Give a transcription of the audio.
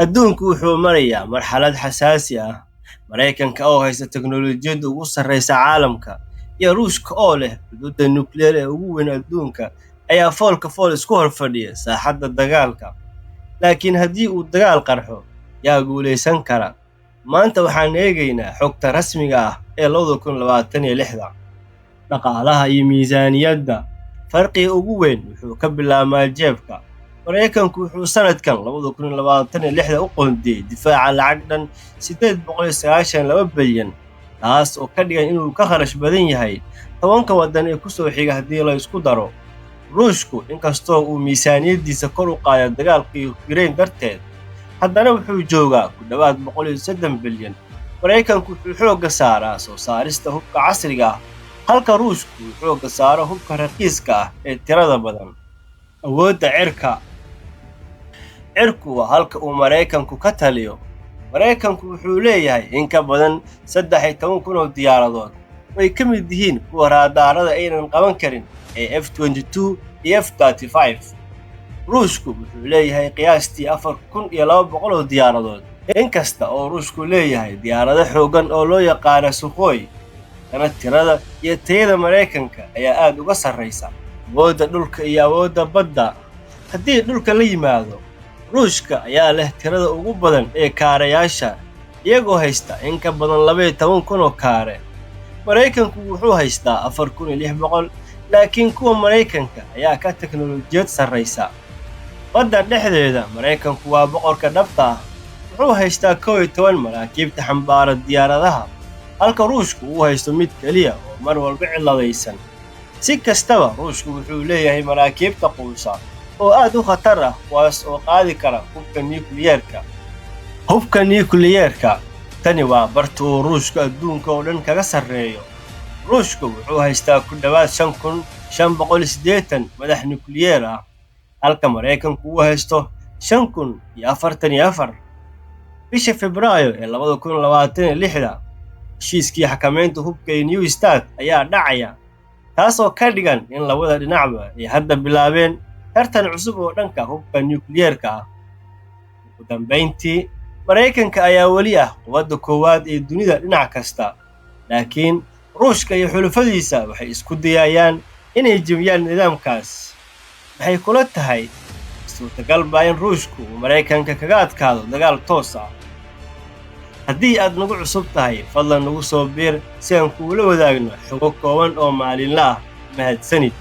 adduunku wuxuu marayaa marxalad xasaasi ah. Maraykanka oo haysta teknoolojiyadda ugu sarreysa caalamka iyo Ruushka oo leh xuduudda nukliyeer ee ugu weyn adduunka ayaa foolka fool isku horfadhiya saaxadda dagaalka. laakiin haddii uu dagaal qarxo, yaa guulaysan kara? Maanta waxaan eegaynaa xogta rasmiga ah ee 2026. Dhaqaalaha iyo miisaaniyadda. Farqiga ugu weyn wuxuu ka bilaabmaa jeebka. Maraykanku wuxuu sanadkan 2026 u qoondeeyay difaaca lacag dhan 892 bilyan, taas oo ka dhigan inuu ka kharash badan yahay 10 waddan ee ku soo xiga haddii la isku daro. Ruushku inkastoo uu miisaaniyaddiisa kor u qaaday dagaalkii Ukraine darteed, haddana wuxuu joogaa ku dhawaad 103 bilyan. Maraykanku wuxuu xoogga saaraa soo saarista hubka casriga ah, halka Ruushku uu xoogga saaro hubka raqiiska ah ee tirada badan. Awoodda cirku waa halka uu Maraykanku ka taliyo. Maraykanku wuxuu leeyahay in ka badan 13,000 oo diyaaradood, oo ay ka mid yihiin kuwa raadaarada aynan qaban karin ee F-22 iyo F-35. Ruushku wuxuu leeyahay qiyaastii 4,200 oo diyaaradood. Inkasta oo Ruushku leeyahay diyaarado xooggan oo loo yaqaan Sukhoi, kana tirada iyo tayada Maraykanka ayaa aad uga sarreysa. Awoodda dhulka iyo awoodda badda. Haddii dhulka la yimaado, Ruushka ayaa leh tirada ugu badan ee kaarayaasha, iyagoo haysta in ka badan 12,000 oo kaare. Maraykanku wuxuu haystaa 4,600, laakiin kuwa Maraykanka ayaa ka teknoolojiyad sarreysa. Badda dhexdeeda, Maraykanku waa boqorka dhabta ah. Wuxuu haystaa 11 maraakiibta xambaara diyaaradaha, halka Ruushku uu haysto mid keliya oo mar walba ciladaysan. Si kastaba, Ruushku wuxuu leeyahay maraakiibta quusa oo aad u khatar ah, kuwaas oo qaadi kara hubka nukliyeerka. Tani waa barta uu Ruushku adduunka oo dhan kaga sarreeyo. Ruushku wuxuu haystaa ku dhawaad 5,580 madax nukliyeer ah, halka Maraykanku uu haysto 5,044. Bisha Febraayo ee 2026, heshiiskii xakamaynta hubka ee New START ayaa dhacaya, taasoo ka dhigan in labada dhinacba ay hadda bilaabeen tartan cusub oo dhanka hubka nukliyeerka ah. Ugu dambeyntii, Maraykanka ayaa weli ah quwadda koowaad ee dunida dhinac kasta, laakiin Ruushka iyo xulafadiisa waxay isku dayayaan inay jebiyaan nidaamkaas. Waxay kula tahay suurtagal baa in Ruushku uu Maraykanka kaga adkaado dagaal toos ah? Haddii aad nagu cusub tahay, fadlan nagu soo biir si aan kuula wadaagno xogo kooban oo maalinle ah. Mahadsanid.